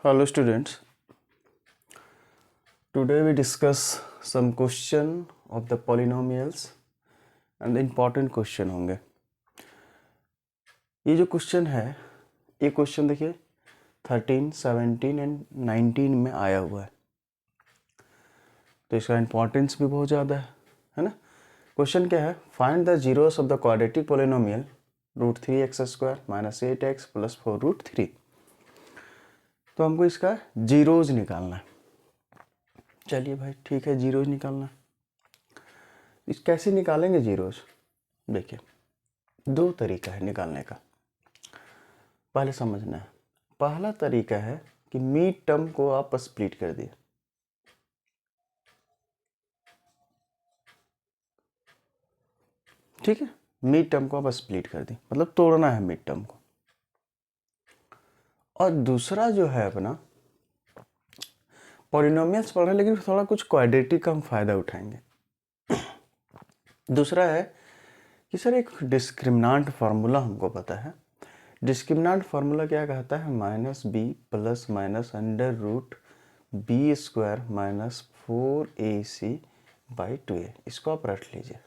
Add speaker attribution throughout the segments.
Speaker 1: Hello students, today we discuss some question of the polynomials and the important question होंगे। ये जो question है, ये क्वेश्चन देखिए 13, 17 एंड 19 में आया हुआ है, तो इसका इम्पोर्टेंस भी बहुत ज़्यादा है ना। क्वेश्चन क्या है, find the zeros of the quadratic polynomial √3x² - 8x + 4√3। तो हमको इसका जीरोज निकालना है। चलिए भाई ठीक है, जीरोज निकालना है। इस कैसे निकालेंगे जीरोज? देखिए दो तरीका है निकालने का, पहले समझना है। पहला तरीका है कि मीड टर्म को आप स्प्लिट कर दिए, ठीक है। मीड टर्म को आप स्प्लिट कर दिए मतलब तोड़ना है मीड टर्म को। और दूसरा जो है अपना पॉलिनोमियल्स पढ़ रहे हैं, लेकिन थोड़ा कुछ क्वाड्रेटिक का हम फायदा उठाएंगे। दूसरा है कि सर एक डिस्क्रिमिनांट फार्मूला हमको पता है। डिस्क्रिमिनांट फार्मूला क्या कहता है, -b + (√b² - 4ac/2a। इसको आप रट लीजिए,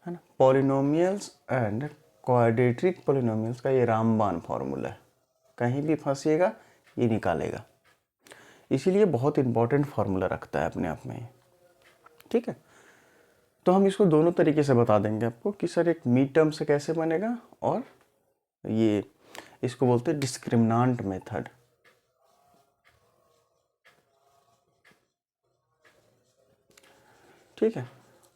Speaker 1: है ना। पॉलिनोमियल्स एंड क्वाड्रेटिक पॉलिनोमियल्स का ये रामबाण फार्मूला है, कहीं भी फंसिएगा ये निकालेगा। इसीलिए बहुत इंपॉर्टेंट फार्मूला रखता है अपने आप में ये, ठीक है। तो हम इसको दोनों तरीके से बता देंगे आपको कि सर एक मीड टर्म से कैसे बनेगा, और ये इसको बोलते हैं डिस्क्रिमिनांट मेथड। ठीक है।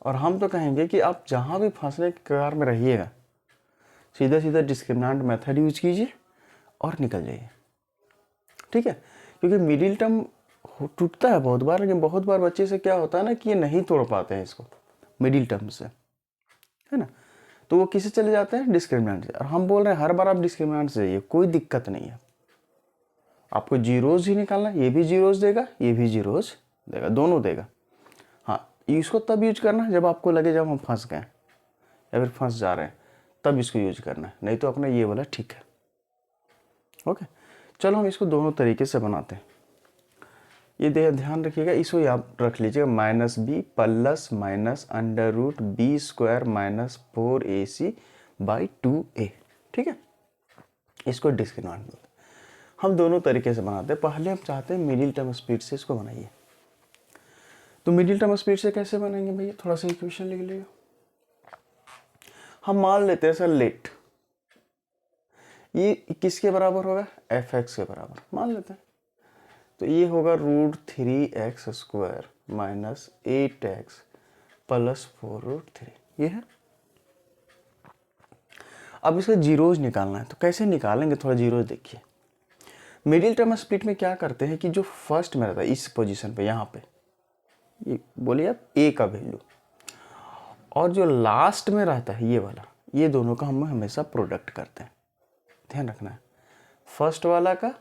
Speaker 1: और हम तो कहेंगे कि आप जहाँ भी फंसने के कगार में रहिएगा, सीधा सीधा डिस्क्रिमिनांट मेथड यूज कीजिए और निकल जाइए, ठीक है। क्योंकि मिडिल टर्म टूटता है बहुत बार, लेकिन बहुत बार बच्चे से क्या होता है ना कि ये नहीं तोड़ पाते हैं इसको मिडिल टर्म से, है ना। तो वो किसे चले जाते हैं, डिस्क्रिमिनेंट से। और हम बोल रहे हैं हर बार आप डिस्क्रिमिनेंट से जाइए, कोई दिक्कत नहीं है। आपको जीरोज ही निकालना, ये भी जीरोज देगा, ये भी जीरोज देगा, दोनों देगा। हाँ, इसको तब यूज करना जब आपको लगे जब हम फंस गए या फिर फंस जा रहे हैं, तब इसको यूज करना है, नहीं तो अपना ये वाला ठीक है। ओके, चलो हम इसको दोनों तरीके से बनाते हैं। ये ध्यान रखिएगा, इसको याद रख लीजिएगा, -b + (√b² - 4ac/2a। ठीक है, इसको डिस्क्रिमिनांट बोलते हैं। हम दोनों तरीके से बनाते हैं। पहले हम चाहते हैं मिडिल टर्म स्पीड से इसको बनाइए। तो मिडिल टर्म स्पीड से कैसे बनाएंगे भैया, थोड़ा सा इक्वेशन लिख लीजिए। हम मान लेते हैं सर लेट, ये किसके बराबर होगा, fx के बराबर मान लेते हैं। तो ये होगा √3x² - 8x + 4√3, ये है। अब इसका जीरोज निकालना है, तो कैसे निकालेंगे, थोड़ा जीरोज देखिए। मिडिल टर्म स्प्लिट में क्या करते हैं कि जो फर्स्ट में रहता है इस पोजीशन पे, यहाँ पे ये बोलिए आप a का वैल्यू, और जो लास्ट में रहता है ये वाला, ये दोनों का हम हमेशा प्रोडक्ट करते हैं। ध्यान रखना है, फर्स्ट वाला का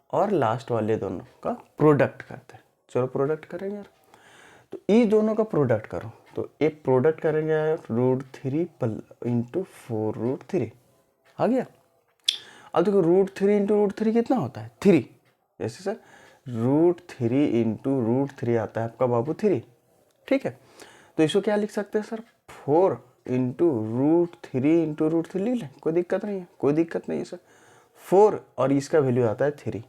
Speaker 1: और लास्ट वाले दोनों का प्रोडक्ट करते हैं। चलो प्रोडक्ट करेंगे यार, तो ये दोनों का प्रोडक्ट करो, तो एक प्रोडक्ट करेंगे √3 × 4√3 आ गया। अब देखो √3 × √3 कितना होता है, 3। जैसे सर √3 × √3 आता है आपका बाबू 3, ठीक है। तो इसको क्या लिख सकते हैं सर, 4 × √3 × √3 लिख लें, कोई दिक्कत नहीं है, कोई दिक्कत नहीं है सर। 4 और इसका वैल्यू आता है 3,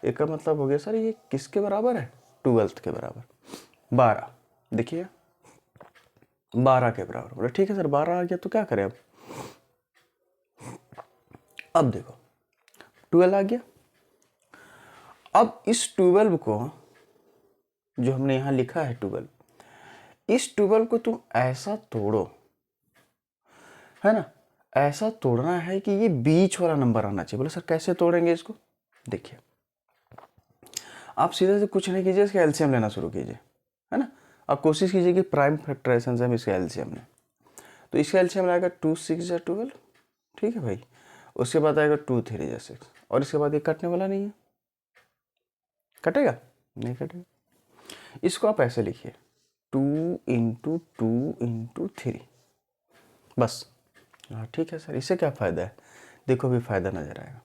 Speaker 1: एक का मतलब हो गया सर ये किसके बराबर है, 12 के बराबर, 12। देखिए 12 के बराबर बोला, ठीक है सर 12 आ गया, तो क्या करें अब देखो 12 आ गया। अब इस 12 को जो हमने यहां लिखा है 12, इस 12 को तुम ऐसा तोड़ो, है ना, ऐसा तोड़ना है कि ये बीच वाला नंबर आना चाहिए। बोले सर कैसे तोड़ेंगे इसको, देखिए आप सीधे से कुछ नहीं कीजिए, इसका एलसीएम लेना शुरू कीजिए, है ना। आप कोशिश कीजिए कि प्राइम फैक्टराइजेशन से हम इसका एलसीएम लें। तो इसका एलसीएम आएगा 2 6 या 12, ठीक है भाई। उसके बाद आएगा 2 3 या 6, और इसके बाद ये कटने वाला नहीं है, कटेगा नहीं कटेगा। इसको आप ऐसे लिखिए 2 × 2 × 3, बस। हाँ ठीक है सर, इससे क्या फ़ायदा है, देखो भी फ़ायदा नज़र आएगा।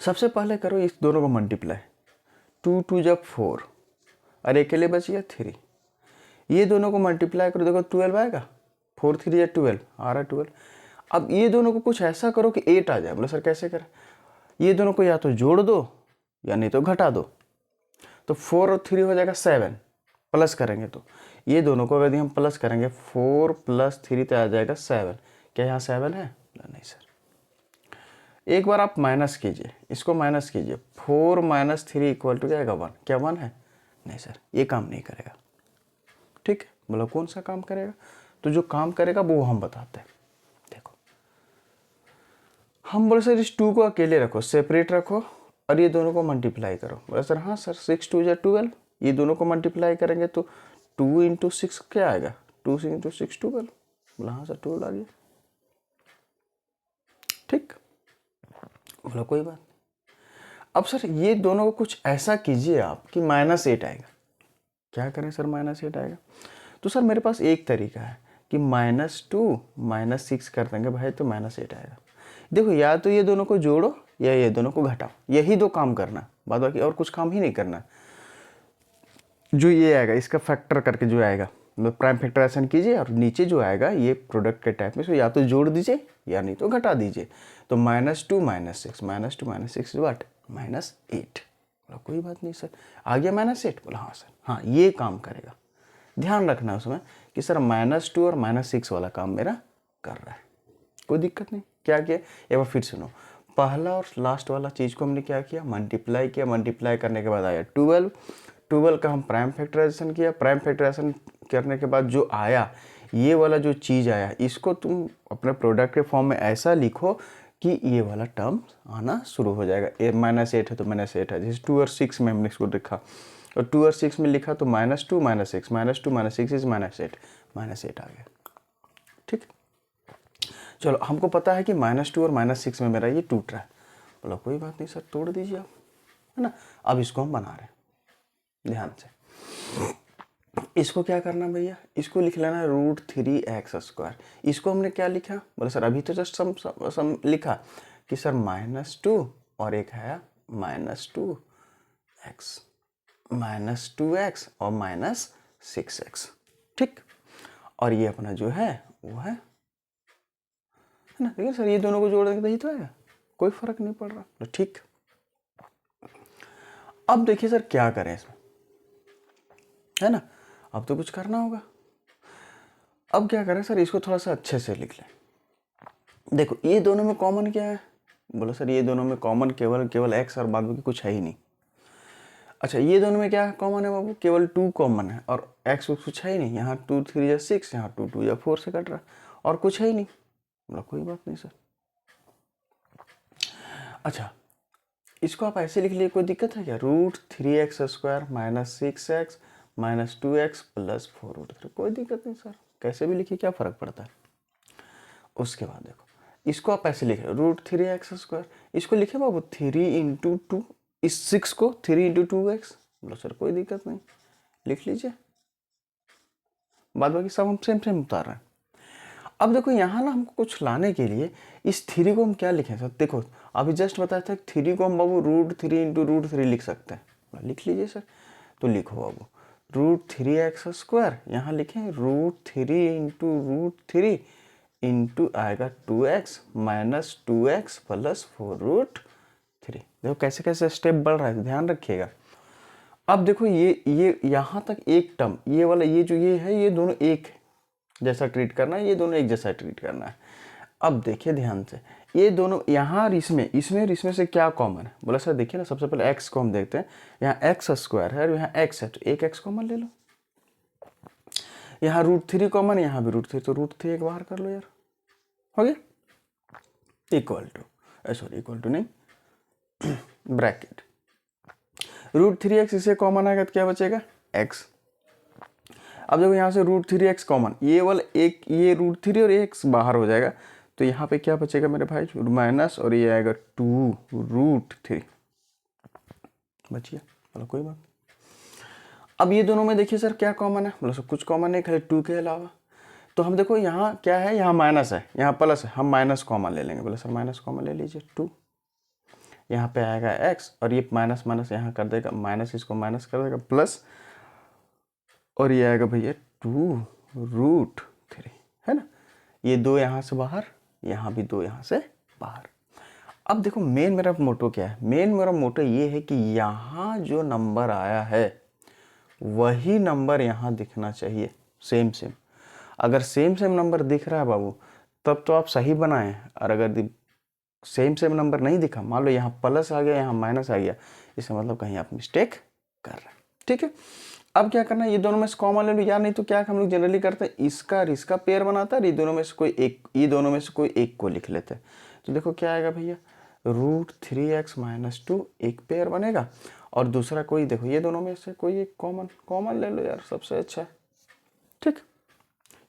Speaker 1: सबसे पहले करो इस दोनों को मल्टीप्लाई, 2 2 जब 4 और एक के लिए बच गया 3, ये दोनों को मल्टीप्लाई करो, देखो 12 आएगा, 4 3 या 12 आ रहा है 12। अब ये दोनों को कुछ ऐसा करो कि 8 आ जाए। बोले सर कैसे करें? ये दोनों को या तो जोड़ दो या नहीं तो घटा दो। तो 4 और 3 हो जाएगा 7, प्लस करेंगे तो ये दोनों को यदि हम प्लस करेंगे 4 + 3 तो आ जाएगा 7। क्या यहाँ 7 है? नहीं सर। एक बार आप माइनस कीजिए, इसको माइनस कीजिए, 4 - 3 = क्या आएगा 1। क्या 1 है? नहीं सर, ये काम नहीं करेगा। ठीक है, बोला कौन सा काम करेगा? तो जो काम करेगा वो हम बताते हैं। देखो हम बोले सर इस 2 को अकेले रखो, सेपरेट रखो और ये दोनों को मल्टीप्लाई करो। बोला सर हाँ सर, 6 2 = 12, ये दोनों को मल्टीप्लाई करेंगे तो 2 × 6 क्या आएगा? 2 × 6 12। बोला हाँ सर 12 आ गया। ठीक, बोला कोई बात नहीं। अब सर ये दोनों को कुछ ऐसा कीजिए आप कि -8 आएगा। क्या करें सर? -8 आएगा। तो सर मेरे पास एक तरीका है कि -2 - 6 कर देंगे भाई तो -8 आएगा। देखो या तो ये दोनों को जोड़ो या ये दोनों को घटाओ, यही दो काम करना, बाद बाकी और कुछ काम ही नहीं करना। जो ये आएगा इसका फैक्टर करके जो आएगा प्राइम फैक्टराइजेशन कीजिए और नीचे जो आएगा ये प्रोडक्ट के टाइप में से या तो जोड़ दीजिए या नहीं तो घटा दीजिए। तो -2 - 6 -2 - 6 इज व्हाट? -8। बोला कोई बात नहीं सर, आ गया -8। बोला हाँ सर, हाँ ये काम करेगा। ध्यान रखना उसमें कि सर -2 और -6 वाला काम मेरा कर रहा है, कोई दिक्कत नहीं। क्या किया एक बार फिर सुनो, पहला और लास्ट वाला चीज़ को हमने क्या किया? मल्टीप्लाई किया। मल्टीप्लाई करने के बाद आया 12, 12 का हम प्राइम फैक्टराइजेशन किया। प्राइम फैक्टराइजेशन करने के बाद जो आया ये वाला जो चीज़ आया इसको तुम अपने प्रोडक्ट के फॉर्म में ऐसा लिखो कि ये वाला टर्म आना शुरू हो जाएगा। -8 है तो -8 है, जैसे 2 और 6 में हमने इसको लिखा और 2 और 6 में लिखा तो -2 - 6 -2 - 6 इज -8 -8 आ गया। ठीक, चलो हमको पता है कि -2 और -6 में मेरा ये टूट रहा है। बोला कोई बात नहीं सर, तोड़ दीजिए आप, है ना। अब इसको हम बना रहे हैं, ध्यान से। इसको क्या करना भैया? इसको लिख लेना √3x²। इसको हमने क्या लिखा? बोले सर अभी तो जस्ट सम लिखा कि सर -2 और एक है -2x -2x और -6x। ठीक, और ये अपना जो है वो है ना। देखिए सर ये दोनों को जोड़ देंगे तो ही तो आएगा, कोई फर्क नहीं पड़ रहा। तो ठीक, अब देखिए सर क्या करें इसमें, है ना। अब तो कुछ करना होगा। अब क्या करें सर? इसको थोड़ा सा अच्छे से लिख लें। देखो ये दोनों में कॉमन क्या है? बोलो सर ये दोनों में कॉमन केवल x और बाद बाकी कुछ है ही नहीं। अच्छा ये दोनों में क्या कॉमन है बाबू? केवल 2 कॉमन है और x कुछ है ही नहीं। यहाँ 2 3 या 6, यहाँ 2 2 या 4 से कट रहा है और कुछ है ही नहीं। बोला कोई बात नहीं सर। अच्छा इसको आप ऐसे लिख लिए, कोई दिक्कत है क्या? √3x² - 6x - 2x + 4√3, कोई दिक्कत नहीं सर, कैसे भी लिखिए, क्या फ़र्क पड़ता है। उसके बाद देखो इसको आप ऐसे लिखे √3x², इसको लिखे बाबू 3 × 2, इस 6 को 3 × 2x। बोलो सर कोई दिक्कत नहीं, लिख लीजिए, बाद बाकी सब हम सेम उतार रहे हैं। अब देखो यहाँ ना हमको कुछ लाने के लिए इस 3 को हम क्या लिखें सर? देखो अभी जस्ट बताया था 3 को हम बाबू √3 × √3 लिख सकते हैं। लिख लीजिए सर, तो लिखो बाबू √3x², यहाँ लिखें √3 × √3 इंटू आएगा 2x - 2x + 4√3। देखो कैसे कैसे स्टेप बढ़ रहा है, ध्यान रखिएगा। अब देखो ये यहाँ तक एक टर्म, ये वाला ये जो ये है ये दोनों एक जैसा ट्रीट करना है, ये दोनों एक जैसा ट्रीट करना है। अब देखिए ध्यान से, ये दोनों यहाँ और इसमें से क्या कॉमन है? बोला सर देखिए ना, सबसे पहले x को हम देखते हैं। यहाँ x² है और यहाँ x है, तो एक x कॉमन ले लो। यहाँ √3 कॉमन, यहाँ भी √3, तो √3 एक बाहर कर लो यार, हो गया। इक्वल टू नहीं, ब्रैकेट √3x इसे कॉमन आएगा तो क्या बचेगा? x। अब देखो यहाँ से √3x कॉमन, ये वाला एक, ये √3 और x बाहर हो जाएगा, तो यहाँ पे क्या बचेगा मेरे भाई? माइनस, और ये आएगा 2√3 बच गया। बोलो कोई बात। अब ये दोनों में देखिए सर क्या कॉमन है? बोलो सर कुछ कॉमन नहीं, खाली 2 के अलावा। तो हम देखो यहाँ क्या है, यहाँ माइनस है, यहाँ प्लस है, हम माइनस कॉमन ले लेंगे। बोले सर माइनस कॉमन ले लीजिए 2, यहाँ पे आएगा x, और ये माइनस माइनस यहाँ कर देगा, माइनस इसको माइनस कर देगा प्लस, और ये आएगा भैया 2√3, है ना। ये 2 यहाँ से बाहर, यहाँ भी 2 यहाँ से बाहर। अब देखो मेन मेरा मोटो क्या है, मेन मेरा मोटो ये है कि यहाँ जो नंबर आया है वही नंबर यहाँ दिखना चाहिए, सेम सेम। अगर सेम सेम नंबर दिख रहा है बाबू, तब तो आप सही बनाएं, और अगर सेम सेम नंबर नहीं दिखा, मान लो यहाँ प्लस आ गया यहाँ माइनस आ गया, इसका मतलब कहीं आप मिस्टेक कर रहे हैं। ठीक है, अब क्या करना है, ये दोनों में से कॉमन ले लो यार, नहीं तो क्या हम लोग जनरली करते हैं, इसका और इसका पेयर बनाता है, ये दोनों में से कोई एक, ये दोनों में से कोई एक को लिख लेते हैं। तो देखो क्या आएगा भैया, √3x - 2 एक पेयर बनेगा, और दूसरा कोई, देखो ये दोनों में से कोई एक कॉमन ले लो यार, सबसे अच्छा है। ठीक,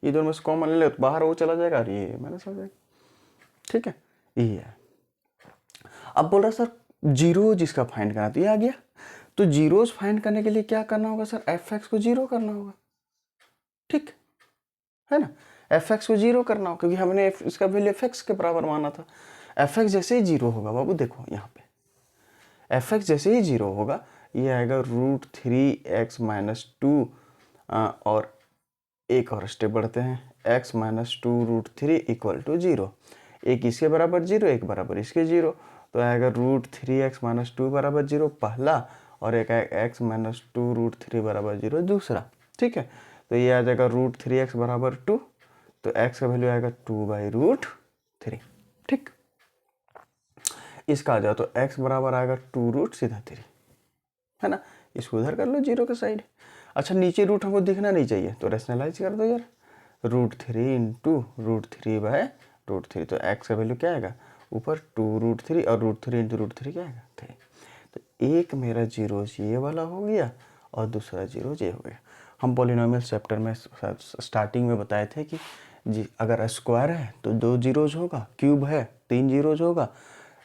Speaker 1: ये दोनों में से कॉमन ले लो तो बाहर वो चला जाएगा और ये माइनस हो जाएगा। ठीक है, ये है। अब बोल रहा सर जीरोज इसका फाइंड करना, तो ये आ गया। तो जीरोज फाइंड करने के लिए क्या करना होगा सर, fx को 0 करना होगा। ठीक है ना, fx को 0 करना होगा, क्योंकि हमने इसका वैल्यू fx के बराबर माना था। fx जैसे ही 0 होगा बाबू, देखो यहाँ पे fx जैसे ही 0 होगा, ये आएगा √3x - 2, और एक और स्टेप बढ़ते हैं, x - 2√3 = 0। एक इसके बराबर 0, एक बराबर इसके 0, तो आएगा √3x - 2 बराबर 0 पहला, और एक आएगा x - 2√3 बराबर 0 दूसरा। ठीक है, तो ये आ जाएगा √3x बराबर 2, तो x का वैल्यू आएगा 2/√3। ठीक, इसका आ जाओ तो x बराबर आएगा 2√3, है ना। इसको उधर कर लो 0 के साइड। अच्छा, नीचे रूट हमको दिखना नहीं चाहिए, तो रेशनलाइज कर दो यार, √3 × √3/√3, तो x का वैल्यू क्या आएगा, ऊपर 2√3, और √3 × √3 क्या आएगा 3। तो एक मेरा जीरोज ये वाला हो गया, और दूसरा जीरोज ये हो गया। हम पॉलिनोमियल चैप्टर में स्टार्टिंग में बताए थे कि जी अगर स्क्वायर है तो 2 जीरोज होगा, क्यूब है 3 जीरोज होगा,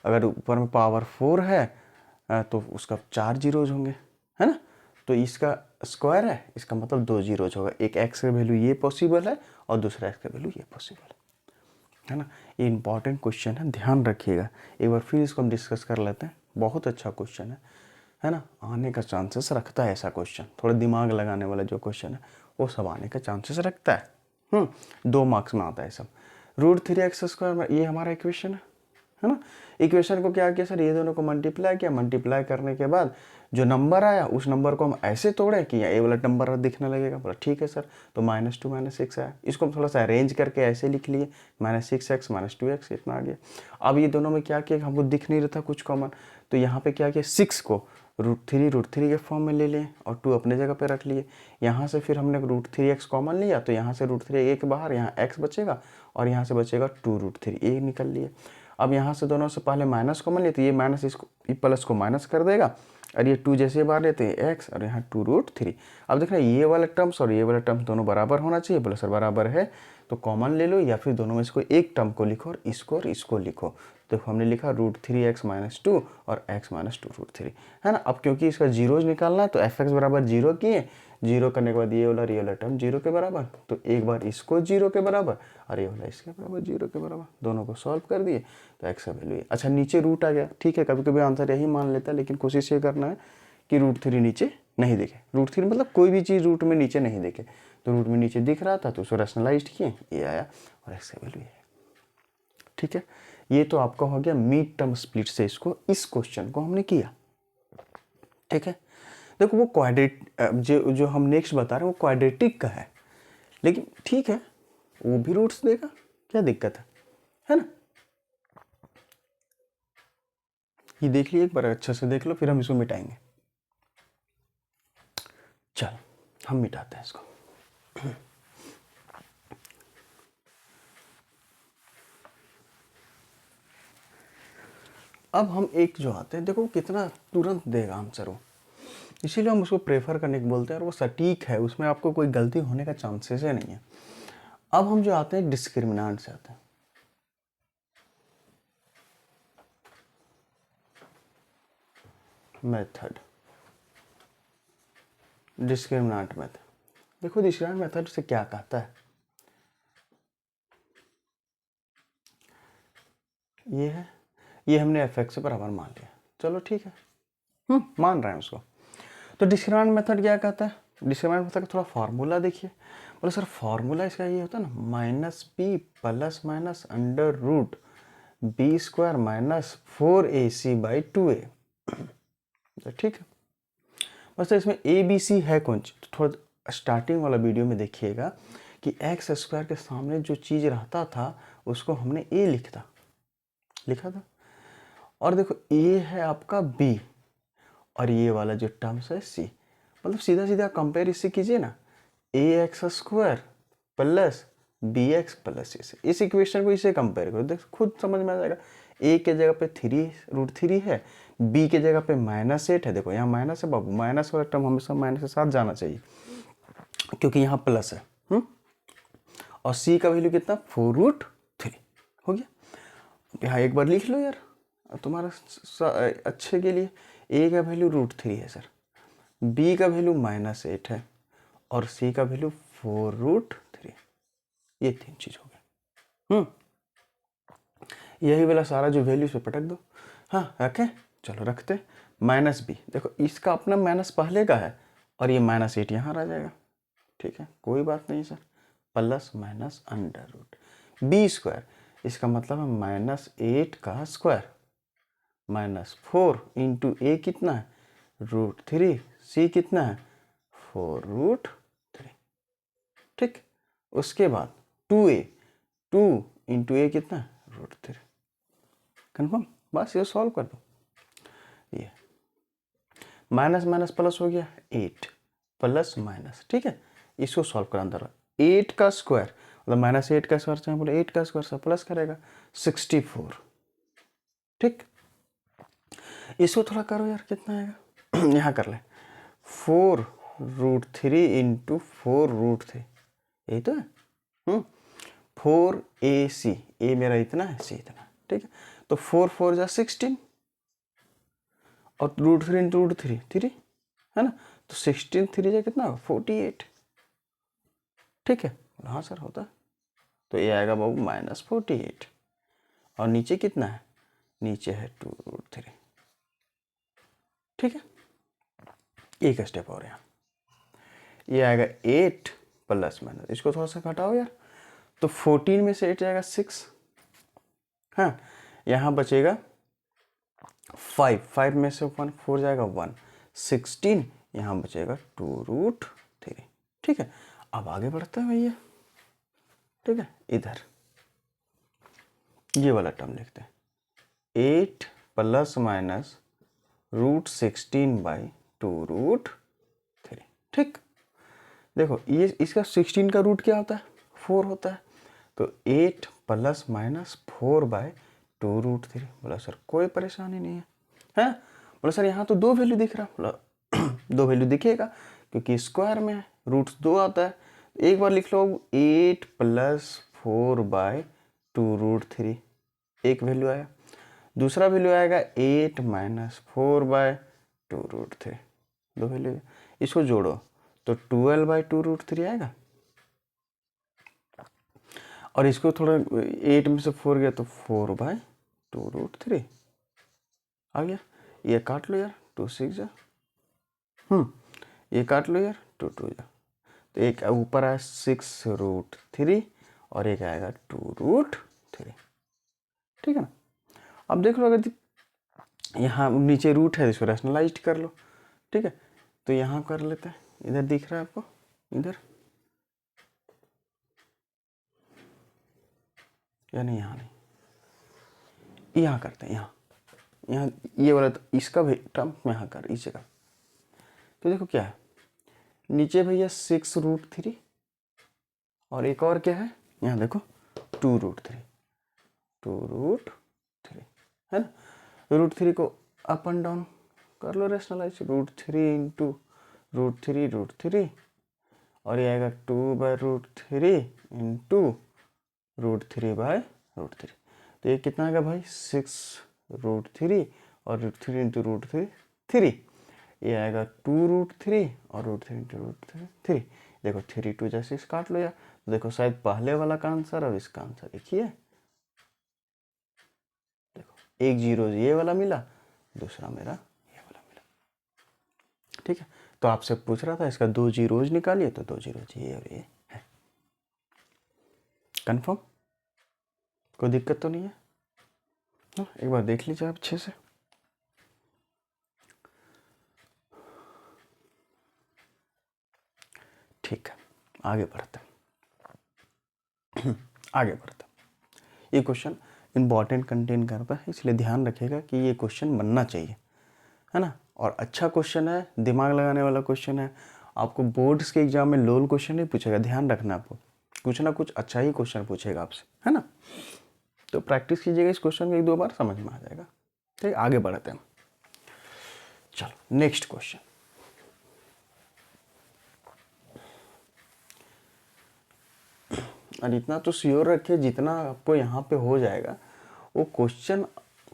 Speaker 1: अगर ऊपर में पावर 4 है तो उसका 4 जीरोज होंगे, है ना। तो इसका स्क्वायर है, इसका मतलब 2 जीरोज होगा, एक x का वैल्यू ये पॉसिबल है और दूसरा x का वैल्यू ये पॉसिबल है ना। ये इंपॉर्टेंट क्वेश्चन है, ध्यान रखिएगा। एक बार फिर इसको हम डिस्कस कर लेते हैं, बहुत अच्छा क्वेश्चन है ना। आने का चांसेस रखता है ऐसा क्वेश्चन, थोड़ा दिमाग लगाने वाला जो क्वेश्चन है वो सब आने का चांसेस रखता है। 2 मार्क्स में आता है सब। √3x², ये हमारा इक्वेशन है ना। इक्वेशन को क्या किया सर, ये दोनों को मल्टीप्लाई किया, मल्टीप्लाई करने के बाद जो नंबर आया उस नंबर को हम ऐसे तोड़े कि ये वाला नंबर दिखने लगेगा। बोला ठीक है सर, तो -2 - 6 आया, इसको हम थोड़ा सा अरेंज करके ऐसे लिख लिए, -6x - 2x इतना आ गया। अब ये दोनों में क्या किया, हमको दिख नहीं रहा था कुछ कॉमन, तो यहाँ पे क्या किया, 6 को √3 के फॉर्म में ले लिए, और 2 अपने जगह पे रख लिए। यहाँ से फिर हमने √3x कॉमन लिया, तो यहाँ से √3 एक बाहर, यहाँ x बचेगा, और यहाँ से बचेगा 2√3 एक निकल लिए। अब यहाँ से दोनों से पहले माइनस कॉमन लिए, तो ये माइनस इसको, ये प्लस को माइनस कर देगा, और ये 2 जैसे बाहर लेते हैं x, और यहाँ 2√3। अब देखना ये वाला टर्म्स और ये वाला टर्म दोनों बराबर होना चाहिए। बोला सर बराबर है तो कॉमन ले लो, या फिर दोनों में से कोई एक टर्म को लिखो और इसको लिखो। तो हमने लिखा √3x - 2 और x - 2√3, है ना। अब क्योंकि इसका जीरोज निकालना है, तो fx बराबर 0 किए, 0 करने के बाद ये वाला टर्म 0 के बराबर, तो एक बार इसको 0 के बराबर और ये वाला इसके बराबर 0 के बराबर, दोनों को सॉल्व कर दिए, तो x का वैल्यू। अच्छा, नीचे रूट आ गया, ठीक है, कभी कभी आंसर यही मान लेता है, लेकिन कोशिश ये करना है कि √3 नीचे नहीं दिखे। √3 मतलब कोई भी चीज़ रूट में नीचे नहीं दिखे, तो रूट में नीचे दिख रहा था तो उसको रैशनलाइज किए, ये आया, और x का वैल्यू ये है। ठीक है, ये तो आपका हो गया मिड टर्म स्प्लिट से इसको, इस क्वेश्चन को हमने किया। ठीक है, देखो वो जो हम नेक्स्ट बता रहे हैं वो क्वाड्रेटिक का है, लेकिन ठीक है वो भी रूट्स देगा, क्या दिक्कत है ना। ये देख लिए एक बार, अच्छे से देख लो, फिर हम इसको मिटाएंगे। चल हम मिटाते हैं इसको। अब हम एक जो आते हैं, देखो कितना तुरंत देगा आंसर वो, इसीलिए हम उसको प्रेफर करने को बोलते हैं, और वो सटीक है, उसमें आपको कोई गलती होने का चांसेस ही नहीं है। अब हम जो आते हैं डिस्क्रिमिनेंट से आते हैं। Method, discriminant method. देखो डिस्क्रिमिनेंट मेथड से क्या कहता है, ये है, ये हमने fx से बराबर मान लिया, चलो ठीक है, मान रहे हैं उसको। तो डिस्क्रिमिनेंट मेथड क्या कहता है? डिस्क्रिमिनेंट मेथड का थोड़ा फार्मूला देखिए। बोले सर फार्मूला इसका ये होता है ना, minus B plus minus under root B square minus 4ac/2a। तो ठीक है, बस तो इसमें ए बी सी है कौन सी, तो थोड़ा स्टार्टिंग वाला वीडियो में देखिएगा कि एक्स स्क्वायर के सामने जो चीज़ रहता था उसको हमने ए लिखा था। और देखो ये है आपका बी और ये वाला जो टर्म्स है सी, मतलब सीधा सीधा कंपेयर इससे कीजिए ना, a x square plus b x plus इस इक्वेशन को इससे कंपेयर करो, देखो खुद समझ में आ जाएगा। ए के जगह पे 3√3 है, बी के जगह पे -8 है। देखो यहाँ माइनस है बाबू, माइनस वाला टर्म हमेशा माइनस के साथ जाना चाहिए क्योंकि यहाँ प्लस है। और सी का वैल्यू कितना, 4√3 हो गया। यहाँ एक बार लिख लो यार तुम्हारा अच्छे के लिए। ए का वैल्यू √3 है सर, बी का वैल्यू -8 है और सी का वैल्यू 4√3। ये 3 चीज हो गया। यही वाला सारा जो वैल्यू पे पटक दो। हाँ रखें, चलो रखते। माइनस बी, देखो इसका अपना माइनस पहले का है और ये -8 यहाँ आ जाएगा। ठीक है, कोई बात नहीं sir, plus minus under root B square, इसका मतलब है -8 का स्क्वायर -4 इंटू ए कितना है, √3, सी कितना है 4√3। ठीक, उसके बाद 2a, 2 इंटू ए कितना है √3। कन्फर्म, बस ये सॉल्व कर दो। ये माइनस माइनस प्लस हो गया 8 प्लस माइनस। ठीक है, इसको सॉल्व कर अंदर 8 का स्क्वायर, मतलब -8 का स्क्वायर चाहे बोले 8 का स्क्वायर से प्लस करेगा 64। ठीक, इसको थोड़ा करो यार, कितना आएगा यहाँ कर ले 4√3 इंटू 4√3, यही तो है। 4ac, ए मेरा इतना है, सी इतना। ठीक है, तो 4 4 जा 16 और √3 इंटू √3 3 है ना, तो 16 3 जा कितना 48। ठीक है, हाँ सर होता है, तो ये आएगा बाबू -48 और नीचे कितना है, नीचे है 2√3। ठीक है, एक स्टेप और यहाँ, ये आएगा 8 प्लस माइनस, इसको थोड़ा सा घटाओ यार, तो 14 में से 8 जाएगा 6। हाँ, यहाँ बचेगा 5 में से 1 4 जाएगा 1, 16, यहाँ बचेगा 2√3। ठीक है, अब आगे बढ़ते हैं भैया। ठीक है, इधर ये वाला टर्म लिखते हैं 8 प्लस माइनस √16/2√3। ठीक, देखो ये इसका 16 का रूट क्या होता है, 4 होता है, तो 8 प्लस माइनस 4/2√3। बोला सर कोई परेशानी नहीं है। बोला सर यहाँ तो 2 वैल्यू दिख रहा, बोला 2 वैल्यू दिखेगा क्योंकि स्क्वायर में है, रूट्स 2 आता है। एक बार लिख लो 8 प्लस 4/2√3, एक वैल्यू आया। दूसरा वैल्यू आएगा 8 माइनस 4/2√3, 2 वैल्यू। इसको जोड़ो तो 12/2√3 आएगा, और इसको थोड़ा 8 में से 4 गया तो 4/2√3 आ गया। ये काट लो यार, 2 6 जा, ये काट लो यार, 2 2 जा, तो एक ऊपर आया 6√3 और एक आएगा 2√3। ठीक है ना, अब देख लो अगर यहाँ नीचे रूट है इसको रैशनलाइज कर लो। ठीक है, तो यहाँ कर लेते हैं, इधर दिख रहा है आपको, इधर या नहीं, यहाँ नहीं, यहाँ करते हैं, यहाँ ये वाला, तो इसका भी टर्म यहाँ कर इस जगह। तो देखो क्या है, नीचे भैया 6√3 और एक और क्या है, यहाँ देखो 2√3 है ना। √3 को अप एंड डाउन कर लो रैशनलाइज, √3 इंटू √3 और ये आएगा 2/√3 इंटू √3/√3। तो ये कितना आएगा भाई 6√3 और √3 इंटू √3 3, ये आएगा 2√3 और √3 इंटू √3। देखो 3 2 जा 6 काट लो यार, देखो शायद पहले वाला का आंसर और इसका आंसर एक ही है। देखो एक 0 ये वाला मिला दूसरा मेरा ये वाला मिला। ठीक है, तो आपसे पूछ रहा था इसका 2 जीरोज निकालिए, तो 2 जीरोज ये और ये है। कंफर्म, कोई दिक्कत तो नहीं है? एक बार देख लीजिए आप अच्छे से। ठीक है, आगे बढ़ते हैं। आगे बढ़ते हैं। ये क्वेश्चन इम्पॉर्टेंट कंटेन करता है, इसलिए ध्यान रखिएगा कि ये क्वेश्चन बनना चाहिए, है ना। और अच्छा क्वेश्चन है, दिमाग लगाने वाला क्वेश्चन है। आपको बोर्ड्स के एग्जाम में लोल क्वेश्चन नहीं पूछेगा, ध्यान रखना। आपको कुछ ना कुछ अच्छा ही क्वेश्चन पूछेगा आपसे, है ना। तो प्रैक्टिस कीजिएगा इस क्वेश्चन को, 1-2 बार समझ में आ जाएगा। ठीक, आगे बढ़ते हैं। चलो नेक्स्ट क्वेश्चन। और इतना तो श्योर रखिए, जितना आपको यहाँ पे हो जाएगा वो क्वेश्चन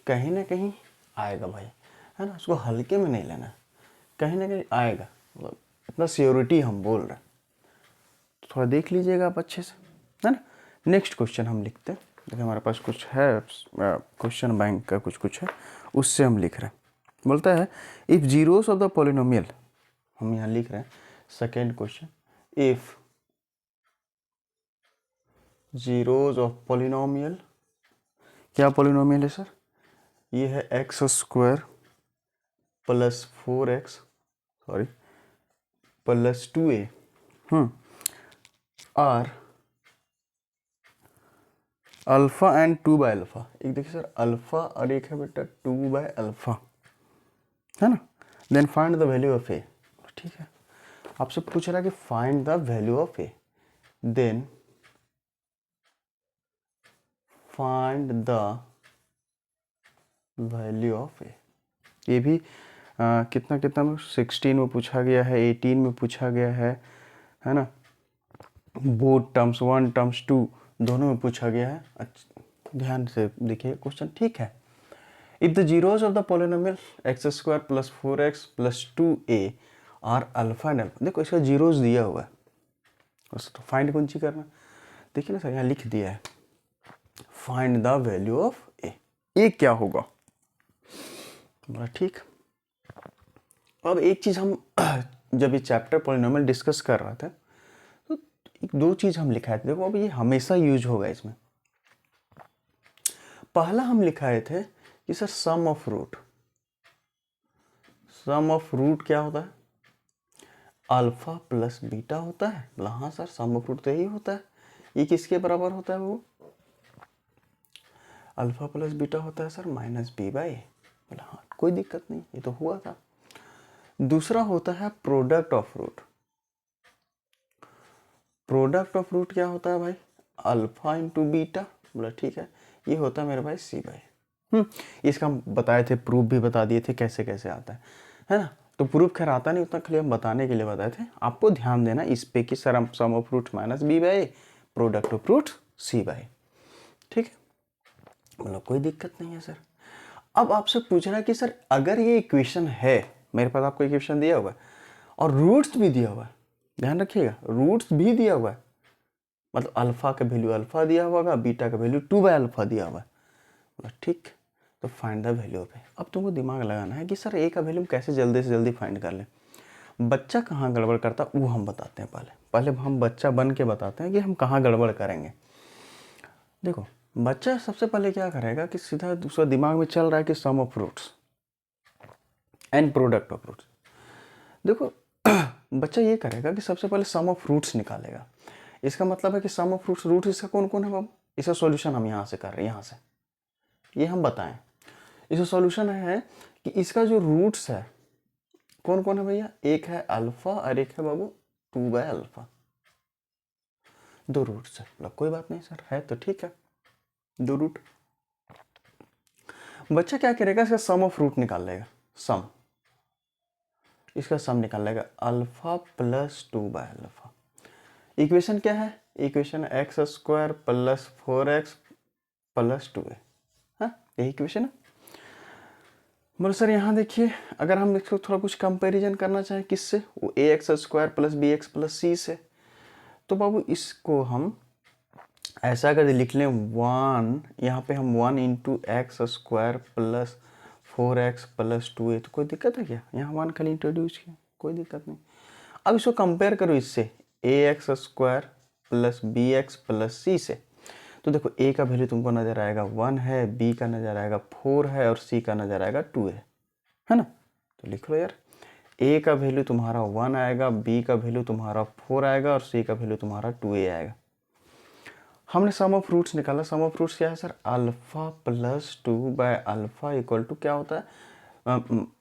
Speaker 1: कहीं ना कहीं आएगा भाई, है ना। उसको हल्के में नहीं लेना, कहीं ना कहीं आएगा, मतलब इतना श्योरिटी हम बोल रहे हैं। तो थोड़ा देख लीजिएगा आप अच्छे से, है ना। नेक्स्ट क्वेश्चन हम लिखते हैं। देखिए हमारे पास कुछ है, क्वेश्चन बैंक का कुछ है, उससे हम लिख रहे हैं। बोलता है if zeros of the polynomial, हम यहाँ लिख रहे हैं second question, if zeros of polynomial, क्या पॉलिनोमियल है सर? ये है x² + 4x + 2a और अल्फ़ा एंड 2/α। एक देखिए सर अल्फ़ा और एक है बेटा 2/α, है ना। Then find the value of a। ठीक है, आपसे पूछ रहा है कि find the value of a, then find the value of a। ये भी कितना कितना में 16 में पूछा गया है, 18 में पूछा गया है ना। बोथ टर्म्स 1 टर्म्स 2 दोनों में पूछा गया है। अच्छा ध्यान से देखिए क्वेश्चन, ठीक है। If the zeros of the polynomial x² + 4x + 2a are alpha and alpha, देखो इसका जीरोस दिया हुआ है, बस तो फाइंड कौन सी करना। देखिए ना सर यहाँ लिख दिया है फाइंड द वैल्यू ऑफ ए क्या होगा, बड़ा ठीक। अब एक चीज़ हम जब ये चैप्टर पॉलिनोमियल डिस्कस कर रहा था तो एक 2 चीज़ हम लिखाए थे। देखो अब ये हमेशा यूज होगा इसमें। पहला हम लिखाए थे कि sir sum of root, sum of root क्या होता है? अल्फा प्लस बीटा होता है। बोला हाँ सर सम ऑफ रूट तो यही होता है। ये किसके बराबर होता है? वो अल्फा प्लस बीटा होता है सर -b/a। बोला हाँ कोई दिक्कत नहीं, ये तो हुआ था। दूसरा होता है product of root. Product of root क्या होता है भाई? Alpha into beta. बोला ठीक है, ये होता है मेरे भाई c/। इसका हम बताए थे, प्रूफ भी बता दिए थे कैसे कैसे आता है ना। तो प्रूफ खैर आता नहीं उतना, खाली हम बताने के लिए बताए थे। आपको ध्यान देना इस पे कि sir sum of root -b/a, product of root c/। ठीक है, मतलब कोई दिक्कत नहीं है सर। अब आपसे पूछ रहा है कि सर अगर ये इक्वेशन है, मेरे पास आपको इक्वेशन दिया हुआ है और रूट्स भी दिया हुआ है, ध्यान रखिएगा रूट्स भी दिया हुआ है, मतलब अल्फा का वैल्यू अल्फा दिया हुआ है, बीटा का वैल्यू 2/α दिया हुआ है, ठीक। तो फाइंड द वैल्यू ऑफ ए। अब तुमको दिमाग लगाना है कि सर ए का वैल्यू कैसे जल्दी से जल्दी फाइंड कर लें। बच्चा कहाँ गड़बड़ करता वो हम बताते हैं। पहले हम बच्चा बन के बताते हैं कि हम कहाँ गड़बड़ करेंगे। देखो बच्चा सबसे पहले क्या करेगा कि सीधा दूसरा दिमाग में चल रहा है कि sum of roots and product of roots. देखो बच्चा ये करेगा कि सबसे पहले सम ऑफ रूट्स निकालेगा। इसका मतलब है कि सम ऑफ रूट्स, रूट्स इसका कौन कौन है बाबू? इसका सॉल्यूशन हम यहाँ से कर रहे हैं, यहाँ से ये हम बताएं। इसका सॉल्यूशन है कि इसका जो रूट्स है कौन कौन है भैया? एक है अल्फा और एक है बाबू 2/α। 2 रूट्स है, मतलब कोई बात नहीं सर, है तो ठीक है 2 रूट। बच्चा क्या करेगा? इसका सम ऑफ रूट निकाल लेगा। सम, इसका सम निकाल लेगा अल्फा प्लस 2/α। इक्वेशन क्या है? इक्वेशन x² + 4x + 2a, हाँ यही इक्वेशन है। बोलो सर यहाँ देखिए, अगर हम इसको थोड़ा कुछ कंपैरिजन करना चाहें किससे, वो ax² + bx + c से, तो बाबू इसको हम ऐसा कर लिख लें 1, यहाँ पे हम 1 × x² + 4x प्लस 2a, तो कोई दिक्कत है क्या? यहाँ वन खाली इंट्रोड्यूस किया, कोई दिक्कत नहीं। अब इसको कंपेयर करो इससे ax square plus bx plus c से, तो देखो a का वैल्यू तुमको नज़र आएगा 1 है, b का नज़र आएगा 4 है और c का नज़र आएगा 2 है ना? तो लिख लो यार, a का वैल्यू तुम्हारा 1 आएगा, b का वैल्यू तुम्हारा 4 आएगा और c का वैल्यू तुम्हारा 2a आएगा। हमने सम ऑफ रूट्स निकाला। सम ऑफ रूट्स क्या है sir? Alpha plus 2 by alpha equal to क्या होता है?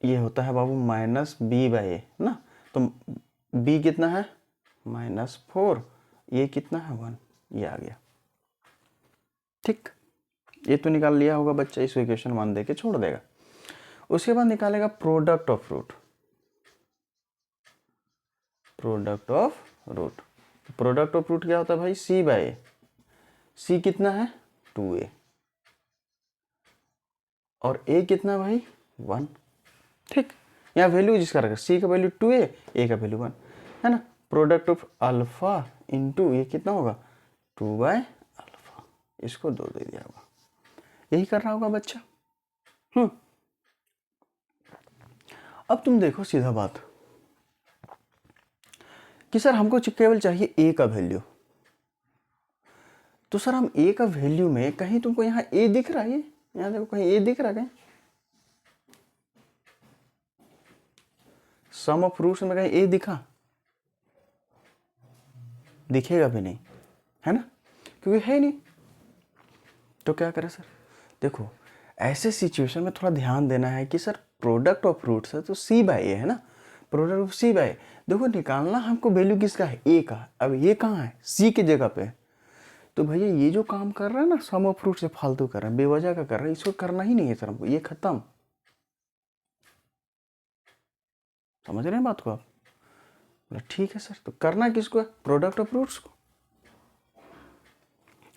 Speaker 1: ये होता है बाबू माइनस बी बाई ए ना। तो b कितना है? -4, ये कितना है? 1, ये आ गया। ठीक, ये तो निकाल लिया होगा बच्चा, इस इक्वेशन 1 दे के छोड़ देगा। उसके बाद निकालेगा product of root. Product of root, product of root क्या होता है भाई? c by A. c कितना है? 2a, और a कितना है भाई? 1। ठीक, यहाँ वैल्यू जिसका रखा, c का वैल्यू 2a, a का वैल्यू 1 है ना। प्रोडक्ट ऑफ अल्फा इंटू ये कितना होगा? 2 बाय अल्फा, इसको 2 दे दिया होगा। यही करना होगा बच्चा। अब तुम देखो सीधा बात कि सर हमको केवल चाहिए a का वैल्यू। तो सर हम a का वैल्यू में कहीं तुमको यहाँ a दिख रहा है? यहाँ देखो कहीं a दिख रहा है? सम ऑफ रूट्स में कहीं a दिखा? दिखेगा भी नहीं, है ना, क्योंकि है ही नहीं। तो क्या करें सर? देखो ऐसे सिचुएशन में थोड़ा ध्यान देना है कि सर प्रोडक्ट ऑफ रूट्स है तो c बाई ए है ना। प्रोडक्ट ऑफ c बाई, देखो निकालना हमको वैल्यू किसका है? a का। अब ये कहाँ है? c की जगह पे। तो भैया ये जो काम कर रहा है ना सम ऑफ रूट से फालतू कर रहा है, बेवजह का कर रहा है, इसको करना ही नहीं है सर हमको, ये खत्म। समझ रहे हैं बात को आप? बोला ठीक है सर, तो करना किसको है? प्रोडक्ट ऑफ रूट्स को।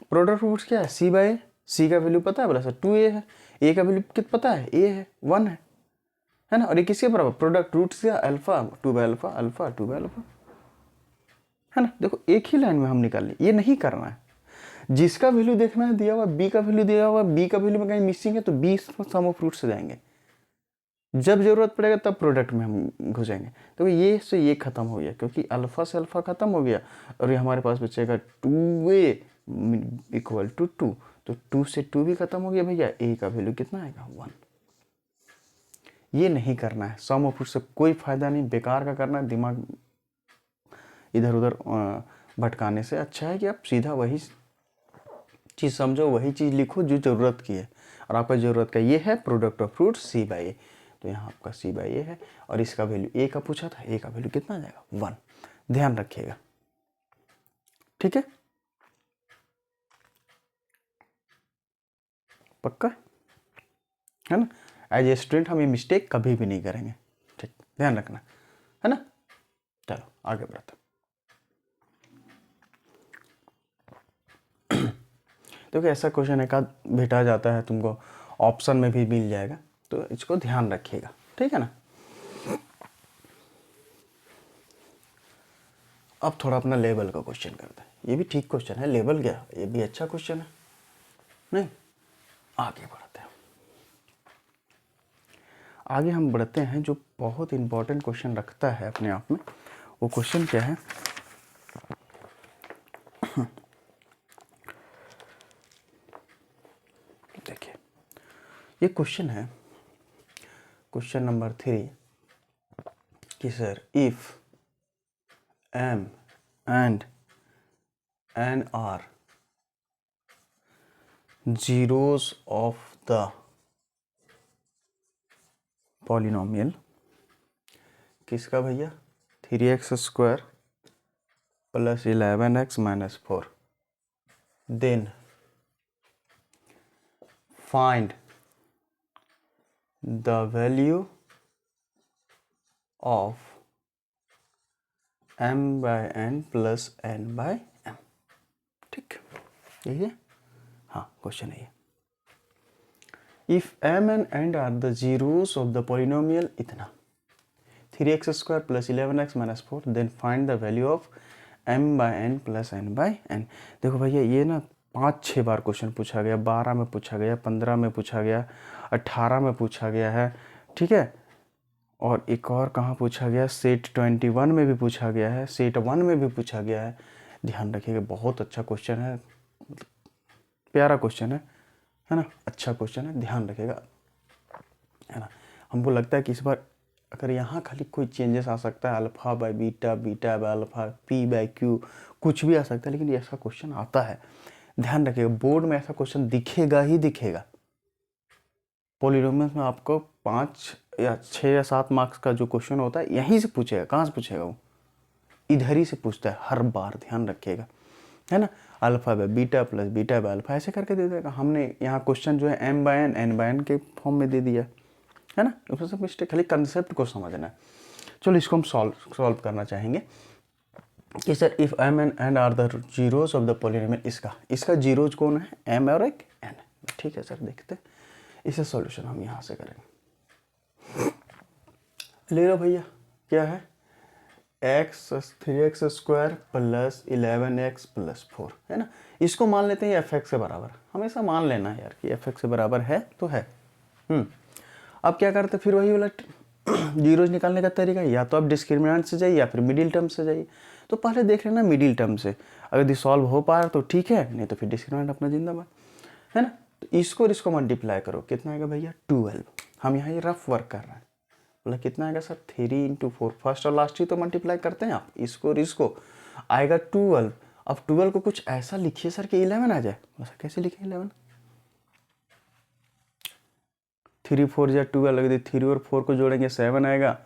Speaker 1: प्रोडक्ट ऑफ रूट्स क्या है? c बाई, c का वैल्यू पता है? बोला सर 2a है। a का वैल्यू कितना पता है? a है, 1 है ना। और ये किसके बराबर? प्रोडक्ट रूट्स का alpha 2 by alpha, alpha 2 by alpha, है ना। देखो एक ही लाइन में हम निकाल लें, ये नहीं करना है। जिसका वैल्यू देखना है दिया हुआ, b का वैल्यू दिया हुआ, b का वैल्यू में कहीं मिसिंग है तो b सम ऑफ रूट से जाएंगे, जब जरूरत पड़ेगा तब प्रोडक्ट में हम घुसेंगे। तो ये से ये खत्म हो गया, क्योंकि अल्फा से अल्फा खत्म हो गया और ये हमारे पास बचेगा 2a इक्वल टू 2। तो 2 से 2 भी खत्म हो गया भैया। a का वैल्यू कितना आएगा? 1। ये नहीं करना है, सम ऑफ रूट से कोई फायदा नहीं, बेकार का करना है, दिमाग इधर उधर भटकाने से अच्छा है कि आप सीधा वही चीज़ समझो, वही चीज़ लिखो जो ज़रूरत की है। और आपका ज़रूरत का ये है product of root c by a, तो यहाँ आपका c बाई ए है और इसका वैल्यू a का पूछा था, a का वैल्यू कितना आ जाएगा? 1। ध्यान रखिएगा, ठीक है, पक्का है ना। एज ए स्टूडेंट हम ये मिस्टेक कभी भी नहीं करेंगे, ठीक, ध्यान रखना है ना। चलो आगे बढ़ते। देखो ऐसा क्वेश्चन एक आध भेटा जाता है तुमको, ऑप्शन में भी मिल जाएगा, तो इसको ध्यान रखिएगा, ठीक है ना। अब थोड़ा अपना लेवल का क्वेश्चन करते हैं। ये भी ठीक क्वेश्चन है, लेवल क्या, ये भी अच्छा क्वेश्चन है, नहीं। आगे बढ़ते हैं, आगे हम बढ़ते हैं। जो बहुत इंपॉर्टेंट क्वेश्चन रखता है अपने आप में, वो क्वेश्चन क्या है? देखिए ये क्वेश्चन है, क्वेश्चन नंबर 3 कि sir if m and n are zeros of the polynomial, किसका भैया? 3x square plus 11x minus 4, then find the value of m by n plus n by m। ठीक, यही है, हाँ क्वेश्चन है। If m and n are the zeros of the polynomial इतना 3x square plus 11x minus 4, then find the value of m by n plus n by n। देखो भैया ये ना 5-6 बार क्वेश्चन पूछा गया, 12 में पूछा गया, 15 में पूछा गया, 18 में पूछा गया है, ठीक है। और एक और कहाँ पूछा गया, सेट 21 में भी पूछा गया है, सेट 1 में भी पूछा गया है। ध्यान रखिएगा, बहुत अच्छा क्वेश्चन है, प्यारा क्वेश्चन है ना, अच्छा क्वेश्चन है, ध्यान रखिएगा, है ना। हमको लगता है कि इस बार अगर यहाँ खाली कोई चेंजेस आ सकता है, alpha by beta, beta by alpha, P by Q, कुछ भी आ सकता है, लेकिन ये ऐसा क्वेश्चन आता है। ध्यान रखिएगा, बोर्ड में ऐसा क्वेश्चन दिखेगा ही दिखेगा। पॉलिनोमियल्स में आपको 5 या 6 या 7 मार्क्स का जो क्वेश्चन होता है यहीं से पूछेगा। कहाँ से पूछेगा वो? इधर ही से पूछता है हर बार, ध्यान रखिएगा, है ना। Alpha by beta plus beta by alpha ऐसे करके दे देगा। हमने यहाँ क्वेश्चन जो है m by n by n के फॉर्म में दे दिया है ना। उसमें सब मिस्टेक, खाली कंसेप्ट को समझना है। चलो इसको हम सॉल्व करना चाहेंगे कि sir if m and n are the zeros of the polynomial, इसका जीरोज कौन है? m और एक n। ठीक है सर, देखते हैं इसे सॉल्यूशन हम यहाँ से करेंगे। ले लो भैया, क्या है? x 3x square plus 11x plus 4, है ना। इसको मान लेते हैं fx के बराबर। हमेशा मान लेना है यार कि fx के बराबर है तो है। अब क्या करते, फिर वही वाला जीरोज निकालने का तरीका, या तो आप डिस्क्रिमिनेंट से जाइए या फिर मिडिल टर्म से जाइए। तो पहले देख लेना मिडिल टर्म से, अगर डिसॉल्व हो पा रहा तो ठीक है, नहीं तो फिर डिस्क्रिमिनेंट अपना जिंदाबाद, है ना। तो इसको और इसको मल्टीप्लाई करो, कितना आएगा भैया? 12। हम यहाँ ये रफ वर्क कर रहे हैं, बोला कितना आएगा सर? 3 इंटू 4, फर्स्ट और लास्ट ही तो मल्टीप्लाई करते हैं आप, इसको और इसको, आएगा 12। अब 12 को कुछ ऐसा लिखिए सर कि 11 आ जाए। सर कैसे लिखें 11? 3 4 या 12 लग दी, 3 और 4 को जोड़ेंगे 7 आएगा,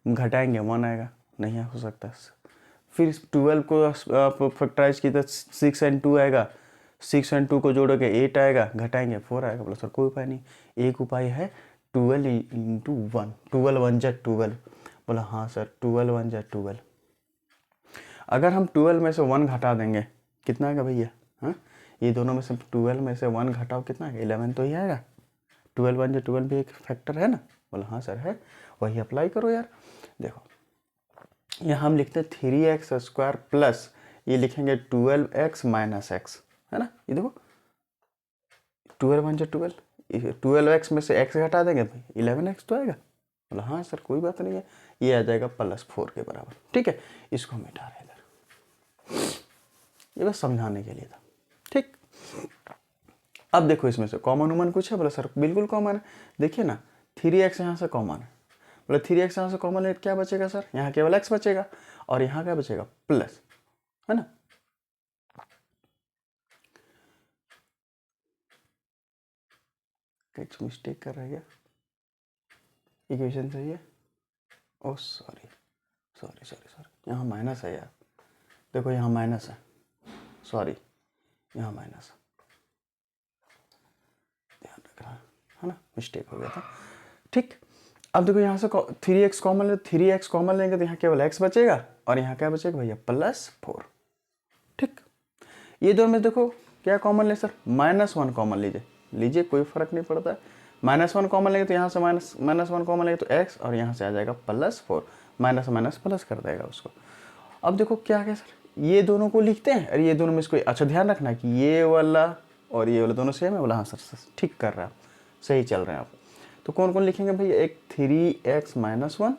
Speaker 1: घटाएंगे 1 आएगा, नहीं हो सकता। फिर 12 को आप फैक्टराइज की तो 6 और 2 आएगा, 6 और 2 को जोड़ोगे 8 आएगा, घटाएंगे 4 आएगा। बोला सर कोई उपाय नहीं, एक उपाय है 12 इंटू 1, 12 1 जा 12। बोला हाँ सर, 12 1 जा 12। अगर हम 12 में से 1 घटा देंगे, कितना आएगा भैया? हाँ, ये दोनों में से 12 में से 1 घटाओ, कितना आएगा? 11 तो ही आएगा। 12 1 जा 12 भी एक फैक्टर है ना। बोला हाँ सर है, वही अप्लाई करो यार। देखो यहाँ हम लिखते हैं 3x स्क्वायर प्लस, ये लिखेंगे 12x माइनस x, है ना। ये देखो 12 1 जा 12, 12x में से x घटा देंगे भाई, 11x तो आएगा। बोला हाँ सर कोई बात नहीं है, ये आ जाएगा +4 के बराबर। ठीक है, इसको हम मिटा रहे इधर, ये बस समझाने के लिए था। ठीक, अब देखो इसमें से कॉमन उमन कुछ है? बोला सर बिल्कुल कॉमन है। देखिए ना, 3x यहाँ से कॉमन है। बोले 3x यहाँ से कॉमन है, क्या बचेगा सर? यहाँ केवल x बचेगा, और यहाँ क्या बचेगा? प्लस, है ना। कुछ मिस्टेक कर रहा है क्या? इक्वेशन सही है? Oh sorry sorry sorry sorry, यहाँ माइनस है यार। देखो यहाँ माइनस है, सॉरी, यहाँ माइनस है, ध्यान रखना, है ना, मिस्टेक हो गया था। ठीक, अब देखो यहाँ से 3x कॉमन ले, 3x कॉमन लेंगे तो यहाँ केवल x बचेगा, और यहाँ क्या बचेगा भैया? +4। ठीक, ये दोनों में देखो क्या कॉमन ले सर? -1 कॉमन लीजिए, कोई फर्क नहीं पड़ता है। -1 कॉमन लेंगे तो यहाँ से -1 कॉमन लेंगे तो x, और यहाँ से आ जाएगा +4, माइनस माइनस प्लस कर देगा उसको। अब देखो क्या है सर, ये दोनों को लिखते हैं, अरे ये दोनों में इसको, अच्छा ध्यान रखना कि ये वाला और ये वाला दोनों सेम है। बोला हाँ सर ठीक कर रहा है, सही चल रहे हैं आप। तो कौन कौन लिखेंगे भैया? एक 3x माइनस 1,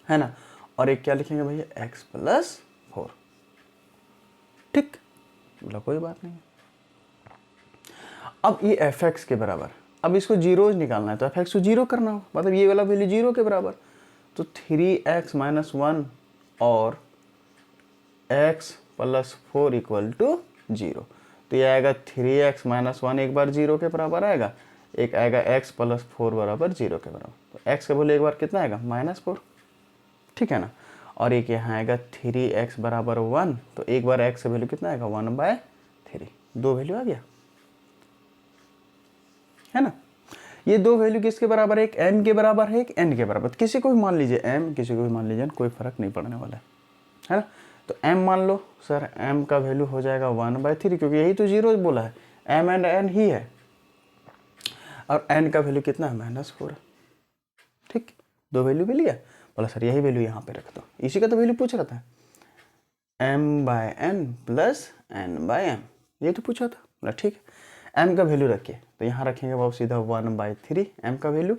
Speaker 1: है ना, और एक क्या लिखेंगे भैया? x +4। ठीक, बोला कोई बात नहीं। अब ये fx के बराबर, अब इसको जीरोज निकालना है तो fx को जीरो करना हो, मतलब ये वाला वैल्यू जीरो के बराबर। तो 3x माइनस 1 और x +4 इक्वल टू 0। तो ये आएगा 3x माइनस 1 एक बार 0 के बराबर आएगा, एक आएगा x +4 बराबर 0 के बराबर। तो x का वैल्यू एक बार कितना आएगा? -4, ठीक है ना। और एक यहाँ आएगा 3x बराबर 1, तो एक बार x का वैल्यू कितना आएगा? 1/3, दो वैल्यू आ गया, है ना। ये दो वैल्यू किसके बराबर है? एक m के बराबर है, एक n के बराबर। किसी को भी मान लीजिए m, किसी को भी मान लीजिए n, कोई फर्क नहीं पड़ने वाला है ना। तो m मान लो सर, m का वैल्यू हो जाएगा 1/3, क्योंकि यही तो जीरो बोला है, m एंड n ही है, और n का वैल्यू कितना है? -4 है। ठीक, दो वैल्यू भी लिया। बोला सर यही वैल्यू यहाँ पे रख दो, इसी का तो वैल्यू पूछ रहा था, m/n प्लस n/m। ये तो पूछा था बोला ठीक है। m का वैल्यू रखिए तो यहाँ रखेंगे बाबू सीधा 1/3 m का वैल्यू,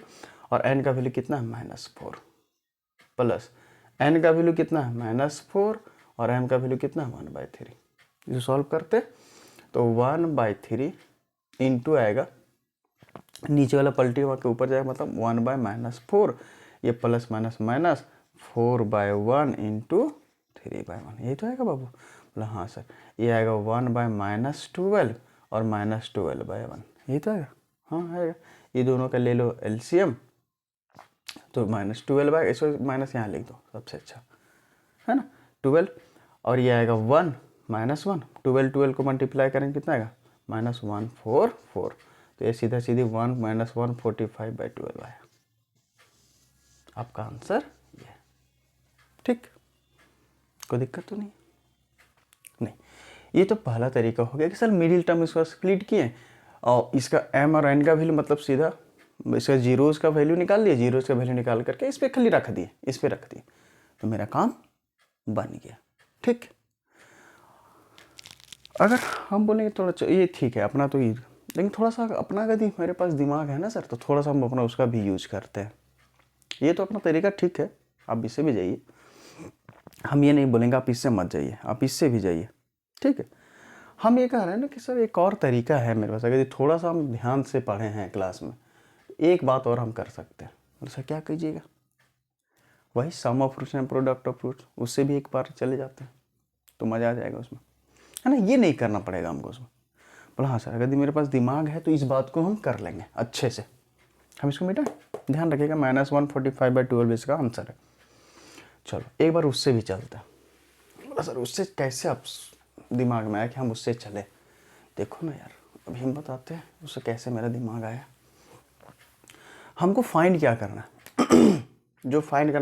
Speaker 1: और n का वैल्यू कितना है -4, प्लस n का वैल्यू कितना है -4 और m का वैल्यू कितना है 1/3। इसे सॉल्व करते तो 1/3 इंटू आएगा, नीचे वाला पलटी हुआ के ऊपर जाएगा, मतलब 1/-4, ये प्लस माइनस माइनस 4/1 इंटू 3/1, यही तो आएगा बाबू। बोला हाँ सर, ये आएगा 1/-12 और -12/1, यही तो आएगा। हाँ आएगा, ये दोनों का ले लो एलसीएम, तो -12 इसको माइनस यहाँ लिख दो सबसे अच्छा है ना, 12, और ये आएगा 1 -1, 12 को मल्टीप्लाई करेंगे कितना आएगा -144, तो ये सीधा सीधी 1 - 1 45/12 आया। आपका आंसर ये, ठीक, कोई दिक्कत तो नहीं। ये तो पहला तरीका हो गया कि सर मिडिल टर्म इसका स्प्लिट किए और इसका m और n का वैल्यू, मतलब सीधा इसका जीरोज का वैल्यू निकाल लिया, जीरोज का वैल्यू निकाल करके इस पर खाली रख दिए, इस पर रख दिए, तो मेरा काम बन गया। ठीक, अगर हम बोलेंगे थोड़ा ये ठीक है अपना तो ये, लेकिन थोड़ा सा अपना यदि मेरे पास दिमाग है ना सर, तो थोड़ा सा हम अपना उसका भी यूज करते हैं। ये तो अपना तरीका ठीक है, आप इससे भी जाइए, हम ये नहीं बोलेंगे आप इससे मत जाइए, आप इससे भी जाइए, ठीक है। हम ये कह रहे हैं ना कि सर एक और तरीका है मेरे पास, अगर थोड़ा सा हम ध्यान से पढ़े हैं क्लास में, एक बात और हम कर सकते हैं। और सर क्या कीजिएगा, वही sum of roots and product of roots, उससे भी एक बार चले जाते हैं तो मज़ा आ जाएगा उसमें, है ना। ये नहीं करना पड़ेगा हमको उसमें। बोला हाँ सर, अगर मेरे पास दिमाग है तो इस बात को हम कर लेंगे अच्छे से, हम इसको मिटाएं, ध्यान रखिएगा -145/12 इसका आंसर है। चलो एक बार उससे भी चलते हैं। बोला सर उससे कैसे, आप दिमाग में आया कि हम उससे चले, देखो ना यार अभी हम बताते हैं उससे कैसे मेरा दिमाग आया। हमको फाइंड क्या करना है जो फाइंड करना